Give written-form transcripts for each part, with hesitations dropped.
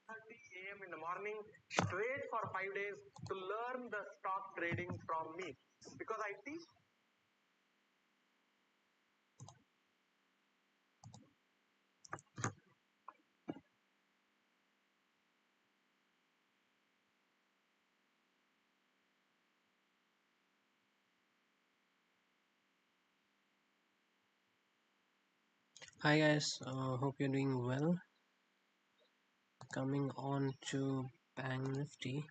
a.m. in the morning straight for 5 days to learn the stock trading from me, because I teach. Hi guys, hope you're doing well. Coming on to Banknifty,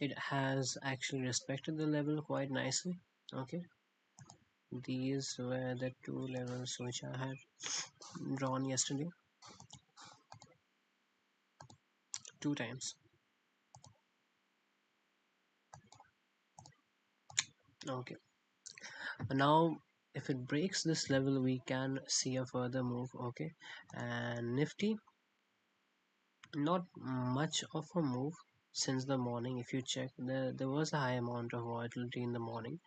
it has actually respected the level quite nicely. Okay, these were the two levels which I had drawn yesterday, two times. Okay, now if it breaks this level, we can see a further move. Okay, and Nifty, not much of a move since the morning. If you check, there was a high amount of volatility in the morning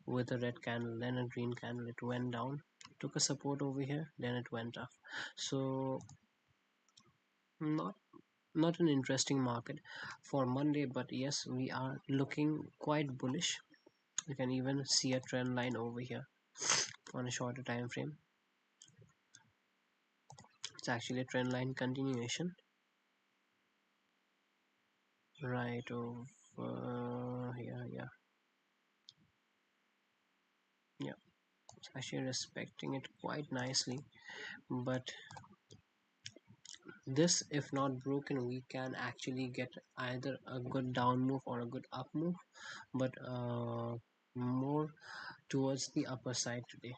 with a red candle, then a green candle. It went down, took a support over here, then it went up. So not not an interesting market for Monday, but yes, we are looking quite bullish. You can even see a trend line over here on a shorter time frame. It's actually a trend line continuation right over here. Yeah, it's actually respecting it quite nicely, but this, if not broken, we can actually get either a good down move or a good up move, but more towards the upper side today.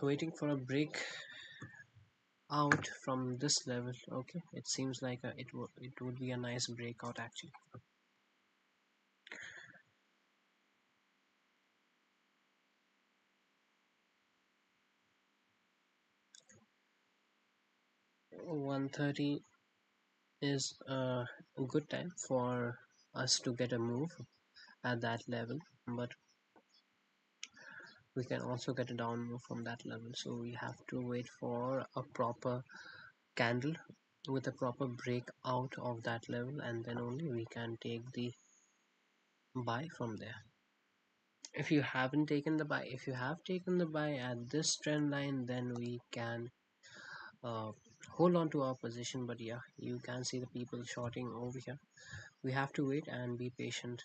Waiting for a break out from this level. Okay, it seems like it would be a nice breakout actually. One 30 is a good time for us to get a move at that level, but we can also get a down move from that level. So we have to wait for a proper candle with a proper break out of that level, and then only we can take the buy from there. If you haven't taken the buy, if you have taken the buy at this trend line, then we can uh, hold on to our position. But yeah, you can see the people shorting over here. We have to wait and be patient.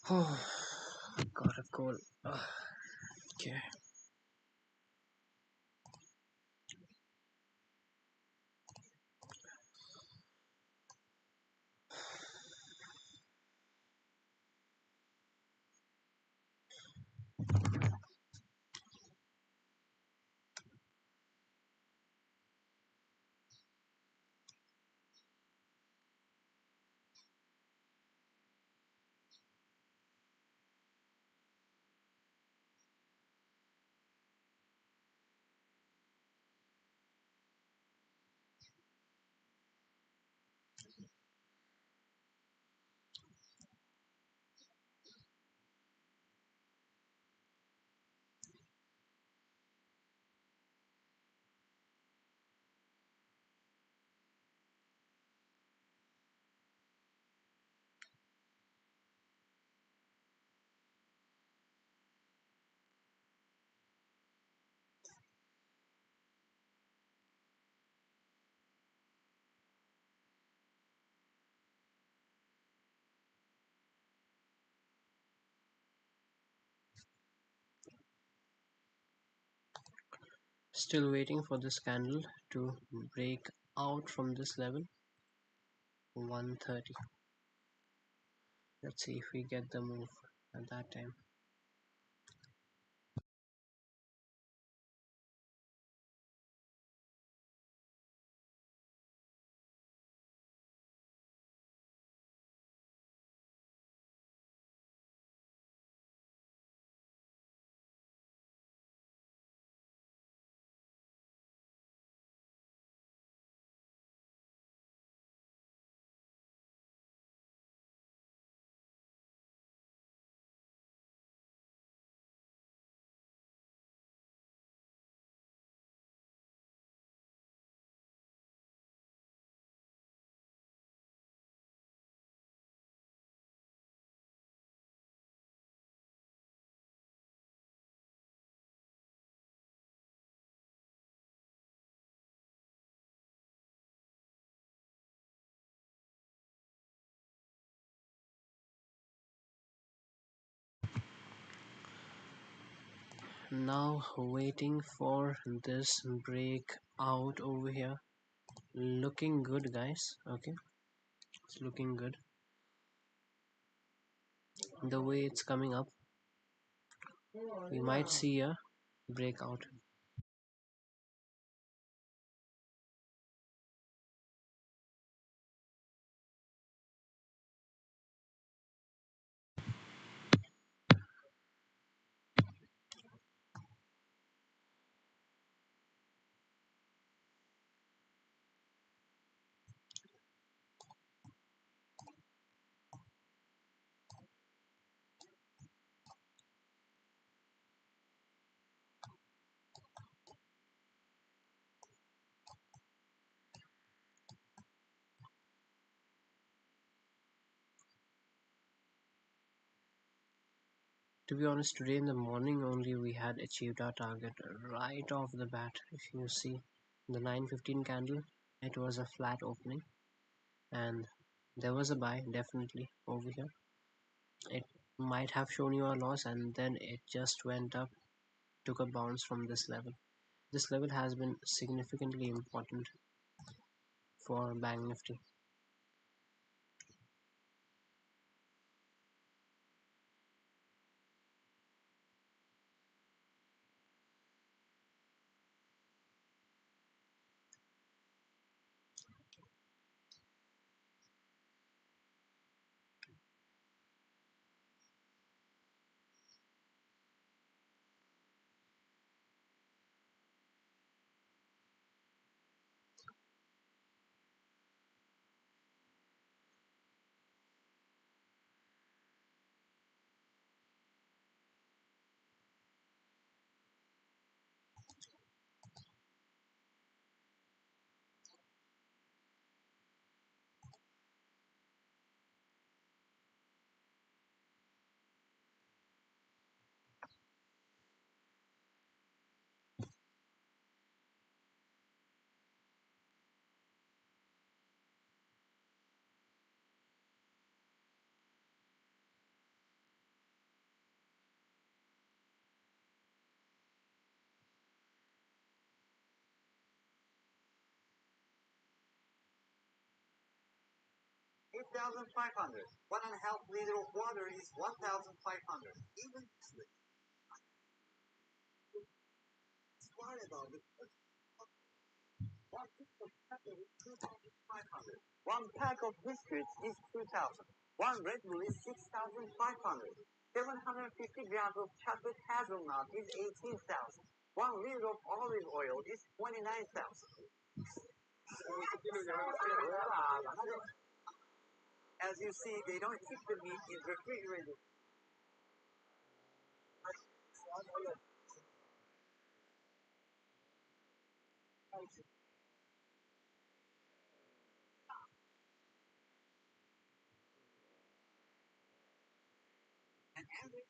Oh, got a cold. Okay. Still waiting for this candle to break out from this level 130. Let's see if we get the move at that time. Now waiting for this break out over here. Looking good, guys. Okay, it's looking good the way it's coming up. We might see a breakout. To be honest, today in the morning only we had achieved our target right off the bat. If you see the 9:15 candle, it was a flat opening and there was a buy definitely over here. It might have shown you a loss and then it just went up, took a bounce from this level. This level has been significantly important for Banknifty. $8,500. 1.5 liters of water is 1,500. Even smart about it. One pack of biscuits is 2,000. One Red Bull is 6,500. 750 grams of chocolate hazelnut is 18,000. 1 liter of olive oil is 29,000. As you see, they don't keep the meat in refrigerator. And average,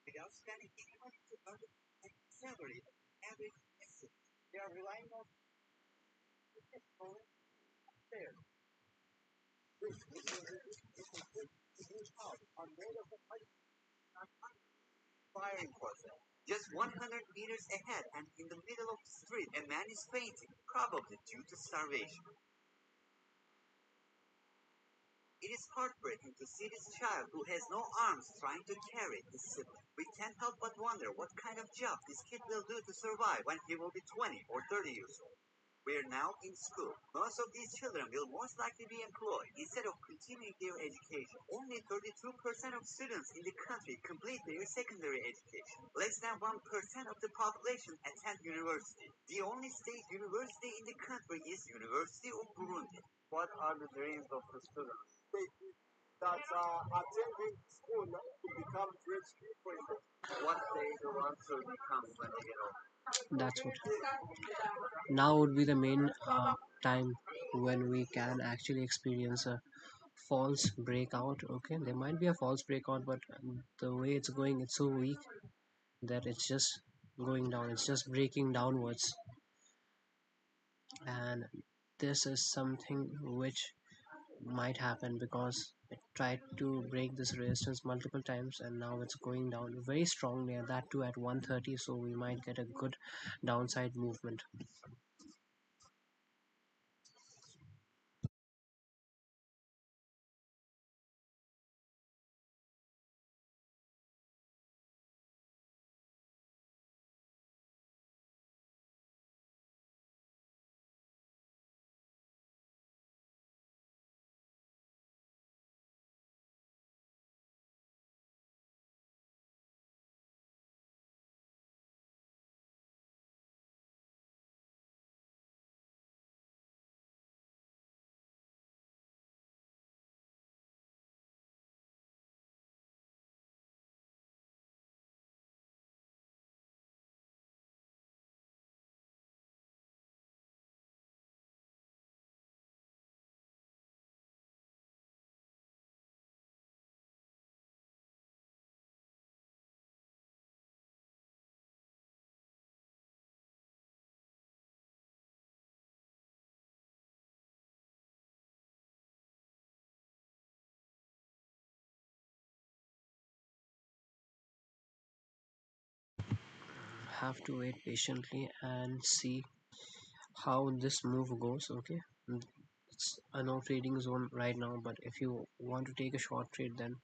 the outstanding income to salary, average, they are relying on there. This is are made of the firing process. Just 100 meters ahead and in the middle of the street, a man is fainting, probably due to starvation. It is heartbreaking to see this child who has no arms trying to carry his sibling. We can't help but wonder what kind of job this kid will do to survive when he will be 20 or 30 years old. We are now in school. Most of these children will most likely be employed instead of continuing their education. Only 32% of students in the country complete their secondary education. Less than 1% of the population attend university. The only state university in the country is University of Burundi. What are the dreams of the students? That attending school to become great people. What they want to become when they get old. That's what. Now would be the main time when we can actually experience a false breakout. Okay, there might be a false breakout, but the way it's going, it's so weak that it's just going down. It's just breaking downwards, and this is something which might happen because it tried to break this resistance multiple times and now it's going down very strongly, and that too at 130, so we might get a good downside movement. Have to wait patiently and see how this move goes. Okay, it's a no trading zone right now, but if you want to take a short trade, then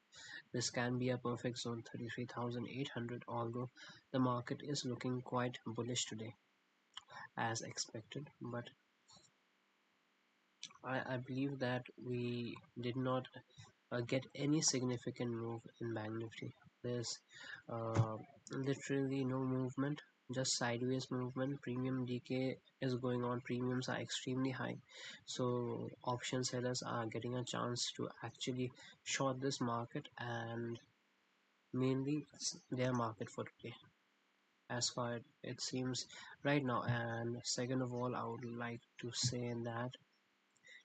this can be a perfect zone, 33,800, although the market is looking quite bullish today as expected. But I believe that we did not get any significant move in Banknifty. There's literally no movement, just sideways movement. Premium decay is going on. Premiums are extremely high, so option sellers are getting a chance to actually short this market, and mainly it's their market for today as far it seems right now. And second of all, I would like to say that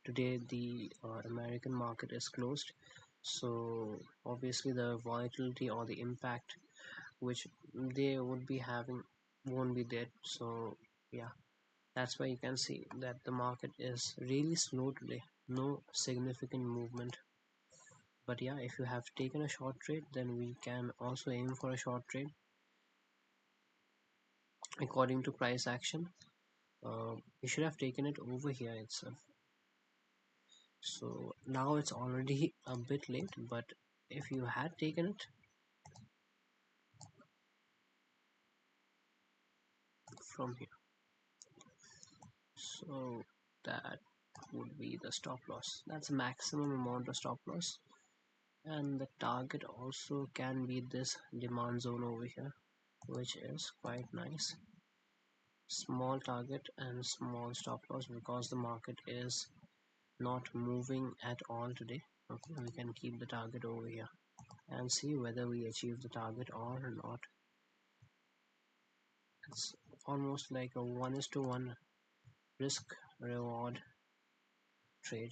today the American market is closed, so obviously the volatility or the impact which they would be having won't be there. So yeah, that's why you can see that the market is really slow today, no significant movement. But yeah, if you have taken a short trade, then we can also aim for a short trade according to price action. You should have taken it over here itself. So now it's already a bit late, but if you had taken it from here, so that would be the stop loss. That's maximum amount of stop loss, and the target also can be this demand zone over here, which is quite nice. Small target and small stop loss because the market is not moving at all today. Okay, we can keep the target over here and see whether we achieve the target or not. It's almost like a 1:1 risk reward trade.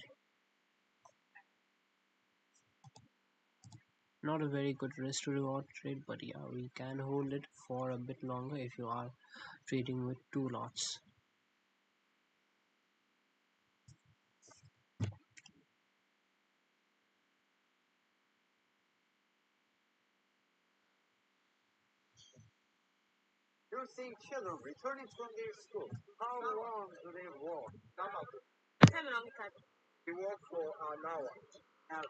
Not a very good risk to reward trade, but yeah, we can hold it for a bit longer if you are trading with two lots. You're seeing children returning from their school. How long do they walk? They walk for an hour. Now,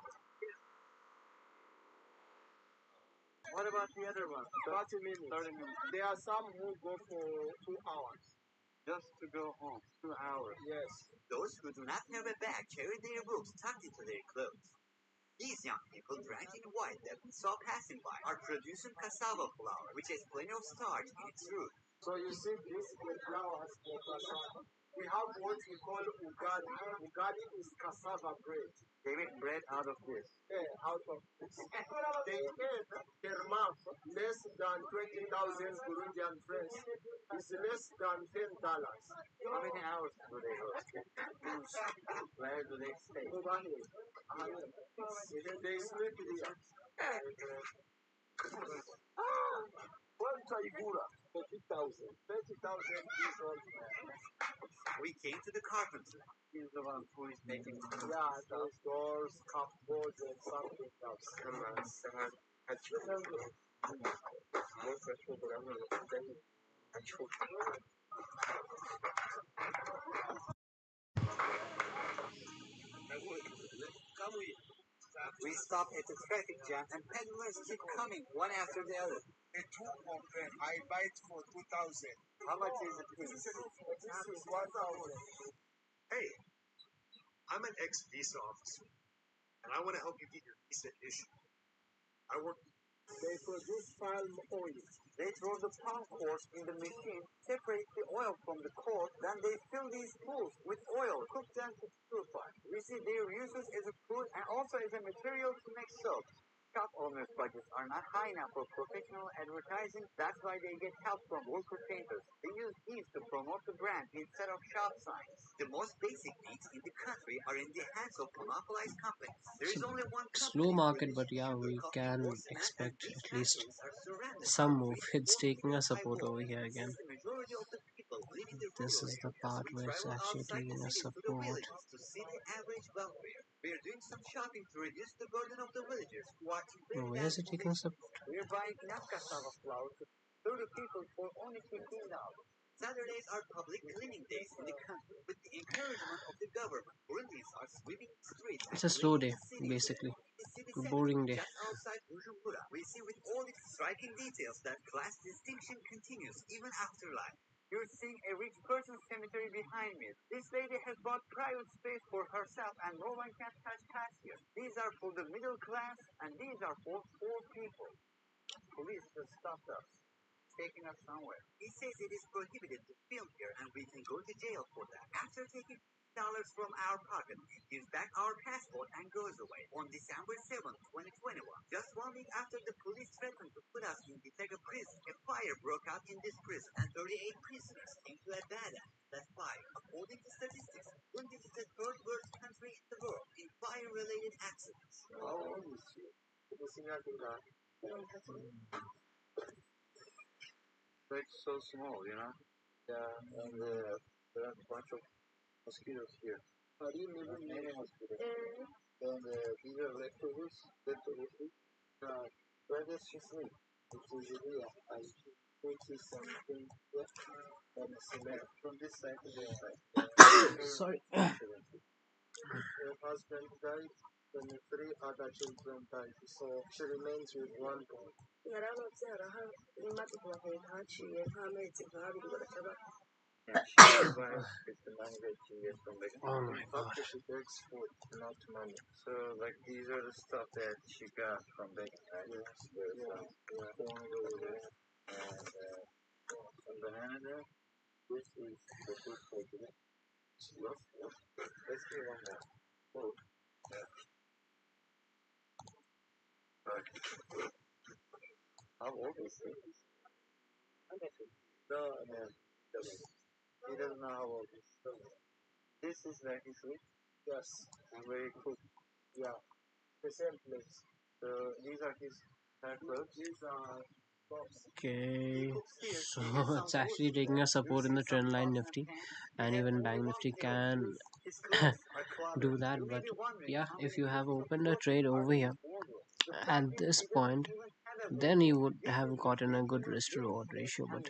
what about the other one? 30 minutes. 30 minutes. There are some who go for 2 hours. Just to go home. 2 hours. Yes. Those who do not have a bag carry their books tucked into their clothes. These young people dressed in white that we saw passing by are producing cassava flour, which has plenty of starch in its root. So you see this flowers for cassava. We have what we call ugali. Ugali is cassava bread. They make bread out of this. Yeah, out of this. They earn per month less than 20,000 Burundian francs. It's less than $10. How many hours do they work? Where do they stay? Over here. They sleep here. One Taigura, 30,000. 30,000 is all. We came to the carpenter. He's the one who is making those doors, cupboards, and something else. We stop at the traffic jam and peddlers keep coming one after the other. A tube of them, I buy it for 2,000. How much is it? This is 1,000. Hey, I'm an ex-visa officer, and I want to help you get your visa issued. I work. They produce palm oil. They throw the palm cores in the machine, separate the oil from the core, then they fill these pools with oil, cook them to purify. We see their uses as a food and also as a material to make soap. Shop owners' budgets are not high enough for professional advertising. That's why they get help from local painters. They use these to promote the brand instead of shop signs. The most basic needs in the country are in the hands of monopolized companies. There is only one Slow market, but yeah, we can expect at least some move. It's taking a support over here again. This is the part where it's actually taking a support. We are doing some shopping to reduce the burden of the villagers. Where is it taking support? We are buying enough cassava flour to 30 people for only $15. Saturdays are public cleaning days in the country. With the encouragement of the government, Burundians are sweeping the streets. It's a slow day, basically. A boring day. Just outside Bujumbura, we see with all its striking details that class distinction continues even after life. You're seeing a rich person's cemetery behind me. This lady has bought private space for herself and no one can touch past here. These are for the middle class and these are for poor people. Police just stopped us, taking us somewhere. He says it is prohibited to film here and we can go to jail for that. After taking dollars from our pocket, he gives back our passport and goes away. On December 7th, 2021, just 1 week after the police threatened to put us in Gitega prison, a fire broke out in this prison and 38 prisoners came to a bad end. That fire, according to statistics, Burundi is the third worst country in the world in fire-related accidents. How old is she? It's so small, you know? Yeah, and there are a bunch of mosquitoes here. How do you live in many mosquitoes? And these are leftovers. Where does she sleep? It's usually I put something on the cement from this side to this side. Sorry. Her husband died, and 3 other children died, so she remains with 1 boy. Yeah, she survives with the money that she gets from the Oh my god. after she begs food, not money. So, like, these are the stuff that she got from back right? Yes, corn over there, and some banana there. This is the food for today. Let's get one more. Oh, yeah. How old is he? No, man. He doesn't know how old he is. This is where he sleeps? Yes. And where he cooks? Yeah. The same place. So these are his clothes? These are clothes. Okay, so it's actually taking a support in the trend line Nifty, and even Banknifty can do that. But yeah, if you have opened a trade over here at this point, then you would have gotten a good risk to reward ratio. But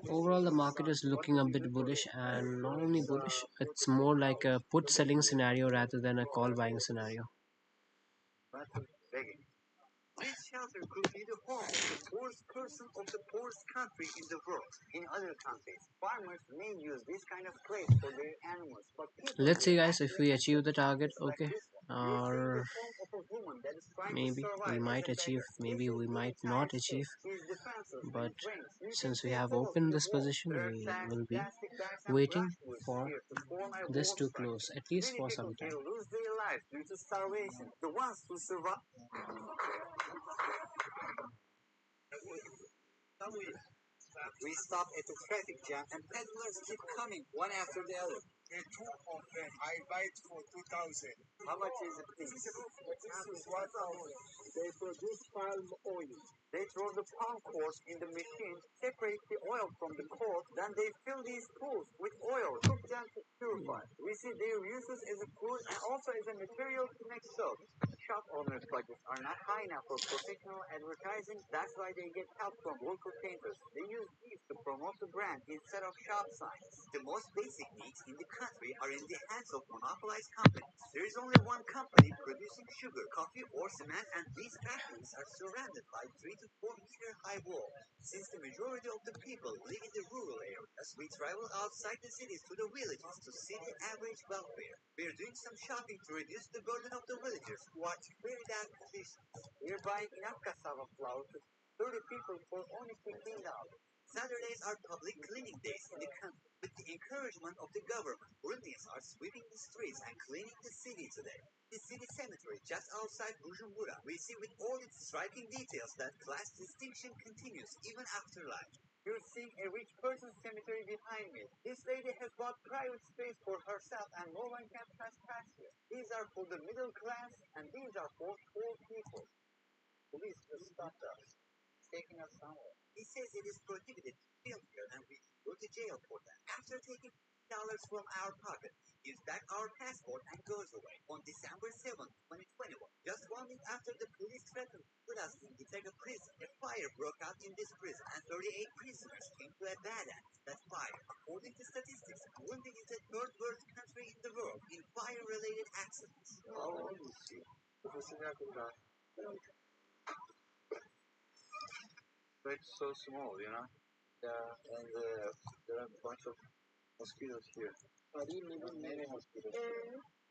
Overall, the market is looking a bit bullish, and not only bullish, it's more like a put selling scenario rather than a call buying scenario. This shelter could be the home of the poorest person of the poorest country in the world. In other countries, farmers may use this kind of place for their animals, but Let's see, guys, if we achieve the target, okay, or maybe we might achieve, maybe we might not achieve, but since we have opened this position, we will be waiting for this to close, at least for some time. Lose their lives due to starvation. The ones who survive. We stop at the traffic jam and peddlers keep coming one after the other. The two of them, I buy it for 2,000. How much is it, please? This is 1,000. They produce palm oil. They throw the palm cores in the machine, separate the oil from the core, then they fill these pools with oil, cook them to purify. We see their uses as a food and also as a material to make soap. Shop owners' budgets are not high enough for professional advertising, that's why they get help from local painters. They use these to promote the brand instead of shop signs. The most basic needs in the country are in the hands of monopolized companies. There is only one company producing sugar, coffee, or cement, and these factories are surrounded by 3 to 4 meter high walls. Since the majority of the people live in the rural areas, we travel outside the cities to the villages to see the average welfare. We are doing some shopping to reduce the burden of the villagers who are in very bad conditions. We are buying enough cassava flour to 30 people for only $15. Saturdays are public cleaning days in the country. With the encouragement of the government, Burmese are sweeping the streets and cleaning the city today. The city cemetery just outside Bujumbura, we see with all its striking details that class distinction continues even after life. You're seeing a rich person's cemetery behind me. This lady has bought private space for herself and no one can trespass here. These are for the middle class and these are for poor people. Police just stopped us, taking us somewhere. He says it is prohibited to film here and we go to jail for that. After taking $50 from our pocket, he gives back our passport and goes away. On December 7, 2021, just 1 week after the police threatened to put us in Gitega prison, a fire broke out in this prison and 38 prisoners came to a bad end. That fire, according to statistics, Burundi is the third worst country in the world in fire-related accidents. How old is she? It's so small, you know? Yeah. And there are a bunch of mosquitoes here. Many mosquitoes.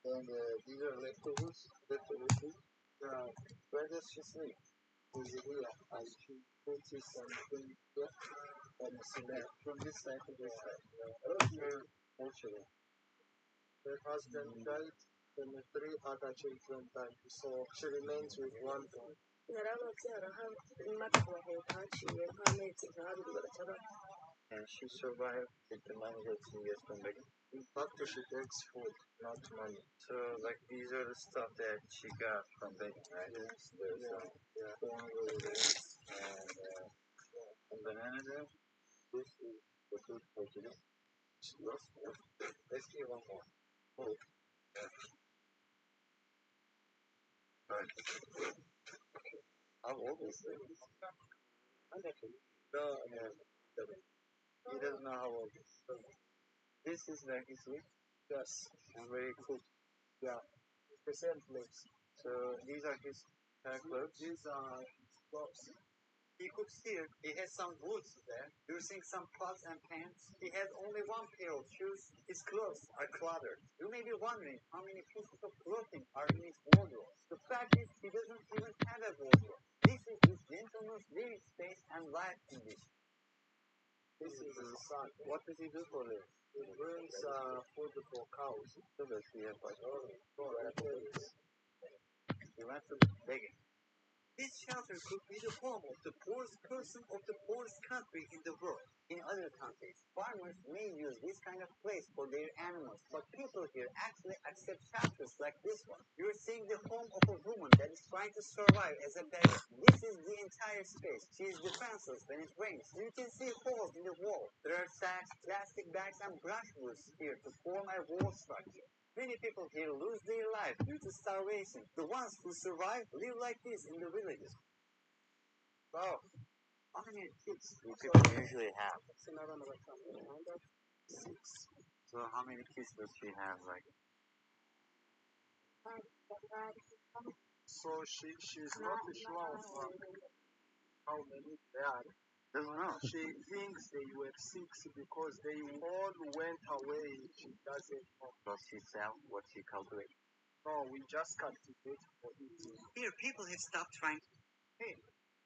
And these are leftovers. Yeah. Where does she sleep? Is here. I should put something here and cement From this side to this side. Her, Actually. her husband died and the 3 other children died. So she remains with one boy. And she survived with the money that she gets from the. After she takes food, not money. So, like, these are the stuff that she got from baking, right? Yes. There's Yeah. corn over there and banana there. This is the food for today. Let's get one more. Oh. Right. How old is this? No, He doesn't know how old he is. This is like his week. yes. And very cool. Yeah. The same place. So these are his clothes. These are clothes. He cooks here. He has some woods there. You're seeing some pots and pans. He has only one pair of shoes. His clothes are cluttered. You may be wondering how many pieces of clothing are in his wardrobe. The fact is he doesn't even have a wardrobe. This is this gentleman's living space and life condition. This is his son. What does he do for a living? He brings food for cows. So does he have like Pigs. he went to begging. This shelter could be the home of the poorest person of the poorest country in the world. In other countries, farmers may use this kind of place for their animals, but people here actually accept shelters like this one. You're seeing the home of a woman that is trying to survive as a beggar. This is the entire space. She is defenseless when it rains. You can see holes in the wall. There are sacks, plastic bags, and brushwoods here to form a wall structure. Many people here lose their life due to starvation. The ones who survive live like this in the villages. Wow, How many kids do people usually have? Six. So how many kids does she have? Like, So she's not sure of how many there are. doesn't know. She thinks they were six because they all went away. She doesn't know. Does she sell what she cultivates? No, we just cultivate for eating. Here, people have stopped trying. Hey,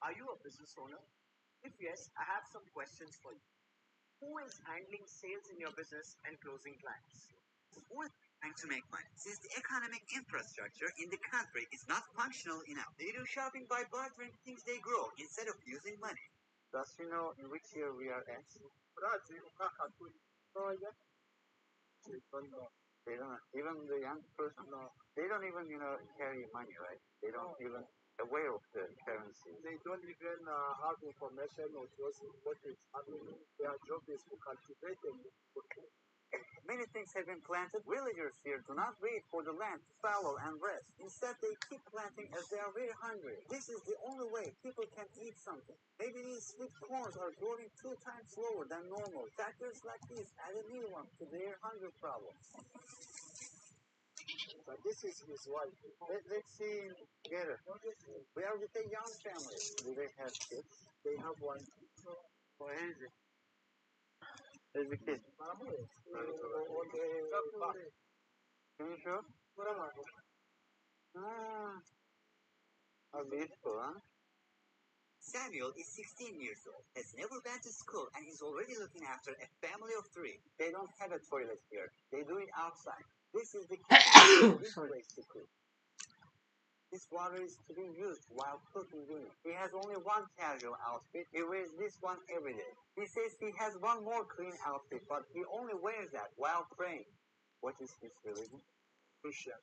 are you a business owner? If yes, I have some questions for you. Who is handling sales in your business and closing clients? Who is trying to make money? Since the economic infrastructure in the country is not functional enough, they do shopping by bartering things they grow instead of using money. Does she know in which year we are at? Oh, yeah. They don't know. They don't. Even the young person, No. they don't even carry money, right? They don't even aware of the currency. They don't even have information of what is happening. Their job is to cultivate and Many things have been planted. Villagers here do not wait for the land to fallow and rest. Instead, they keep planting as they are very hungry. This is the only way people can eat something. Maybe these sweet corns are growing 2 times slower than normal. Factors like these add a new one to their hunger problems. But this is his wife. Let's see together. We are with a young family. Do they have kids? They have one. Where is it? There's a kid. Can you show? Ah, how beautiful, huh? Samuel is 16 years old, has never been to school, and is already looking after a family of 3. They don't have a toilet here. They do it outside. This is the kitchen. This place to cook. This water is to be used while cooking dinner. He has only one casual outfit. He wears this one every day. He says he has one more clean outfit, but he only wears that while praying. What is his religion? Christian.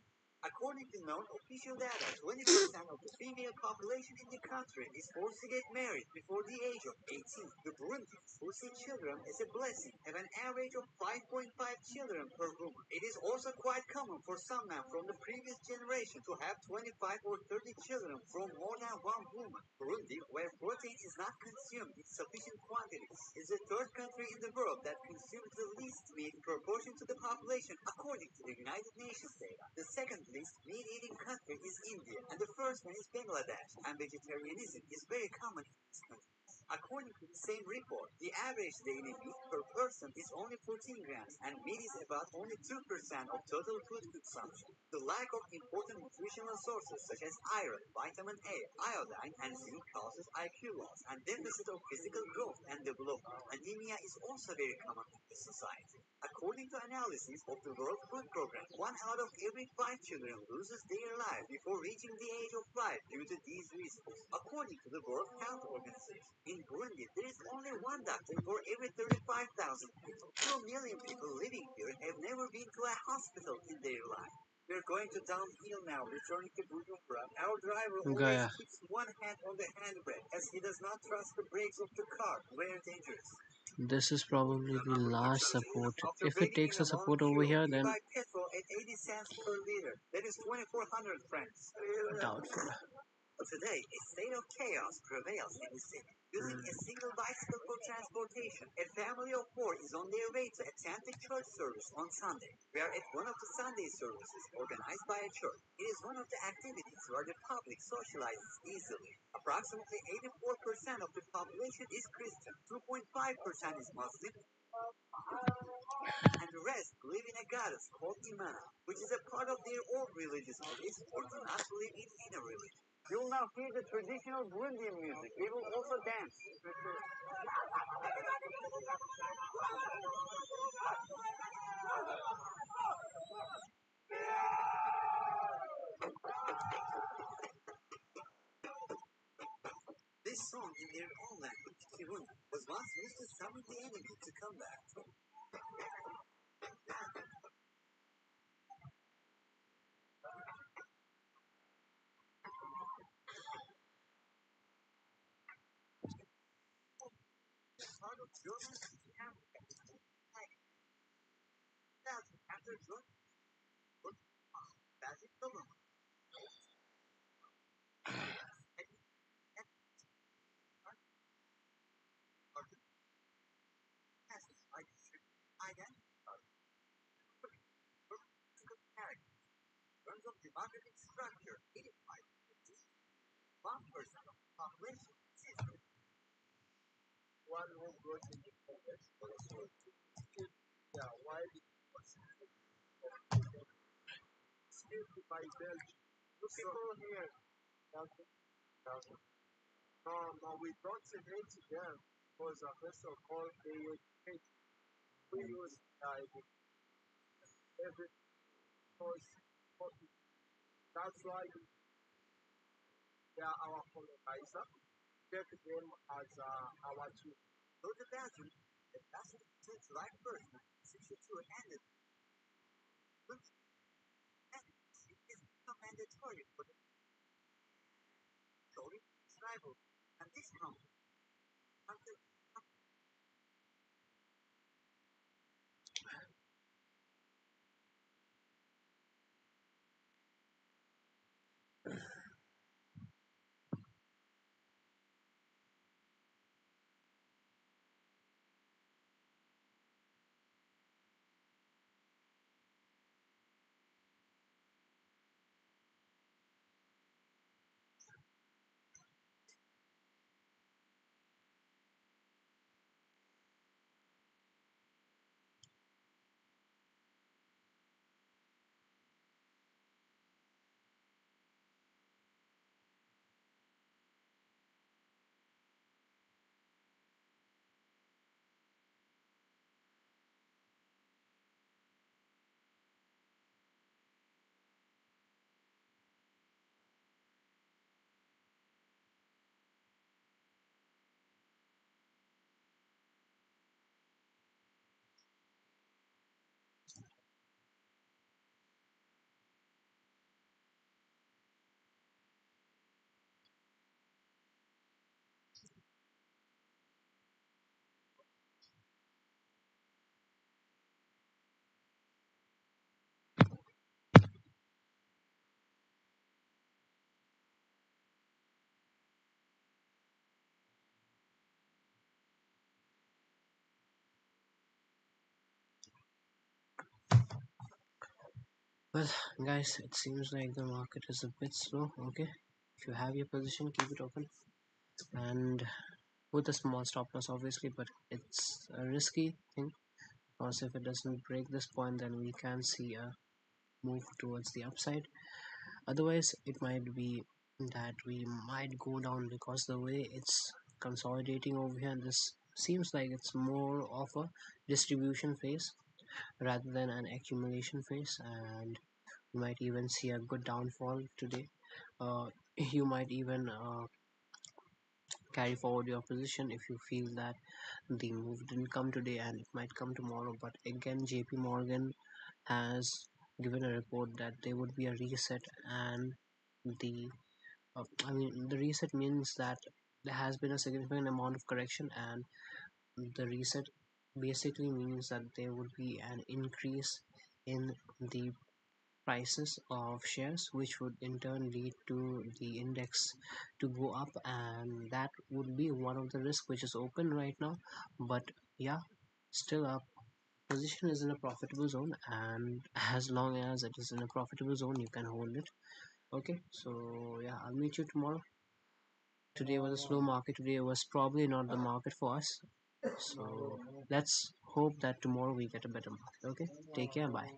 According to known official data, 20% of the female population in the country is forced to get married before the age of 18. The Burundis, who see children as a blessing, have an average of 5.5 children per woman. It is also quite common for some men from the previous generation to have 25 or 30 children from more than one woman. Burundi, where protein is not consumed in sufficient quantities, is the 3rd country in the world that consumes the least meat in proportion to the population, according to the United Nations data. The second least meat-eating country is India, and the first one is Bangladesh, and vegetarianism is very common in this country. According to the same report, the average daily meat per person is only 14 grams, and meat is about only 2% of total food consumption. The lack of important nutritional sources such as iron, vitamin A, iodine, and zinc causes IQ loss and deficit of physical growth and development. Anemia is also very common in this society. According to analysis of the World Food Program, 1 out of every 5 children loses their life before reaching the age of 5 due to these reasons. According to the World Health Organization, in Burundi, there is only 1 doctor for every 35,000 people. 2 million people living here have never been to a hospital in their life. We're going to downhill now, returning to Bujumbura. Our driver always keeps one hand on the handbrake, as he does not trust the brakes of the car. Very dangerous. This is probably the last support. After If it waiting takes in a a long support over queue, here, we then buy petrol at 80 cents per liter. That is 2,400 francs. doubtful. Today, a state of chaos prevails in the city. Using a single bicycle for transportation, a family of 4 is on their way to attend the church service on Sunday. We are at one of the Sunday services organized by a church. It is one of the activities where the public socializes easily. Approximately 84% of the population is Christian, 2.5% is Muslim, and the rest believe in a goddess called Imana, which is a part of their own religious beliefs or do not believe in any religion. You will now hear the traditional Burundian music. We will also dance. This song in their own language, Kirundi, was once used to summon the enemy to come back. Part of German after German basic government. of the marketing structure, it is like 1% of the population sees one who goes in the forest also keep their wild still by Belgium. The people here, nothing, nothing. No, no, we don't hate them because first of all, they hate. We use every cause. That's why they are our colonizer. Take them as our tool. Go to Belgium, the best six like person, 62 handed, and it is not mandatory for the showing tribal and discount. After Well, guys, it seems like the market is a bit slow. Okay, if you have your position, keep it open and with a small stop loss, obviously, but it's a risky thing because if it doesn't break this point, then we can see a move towards the upside. Otherwise, it might be that we might go down because the way it's consolidating over here, this seems like it's more of a distribution phase rather than an accumulation phase, and you might even see a good downfall today. You might even carry forward your position if you feel that the move didn't come today and it might come tomorrow. But again, JP Morgan has given a report that there would be a reset, and the I mean, the reset means that there has been a significant amount of correction, and the reset basically means that there would be an increase in the prices of shares, which would in turn lead to the index to go up, and that would be one of the risks which is open right now. But yeah, still our position is in a profitable zone, and as long as it is in a profitable zone, you can hold it. Okay, so yeah, I'll meet you tomorrow. Today was a slow market. Today was probably not the market for us, so let's hope that tomorrow we get a better market. Okay, take care, bye.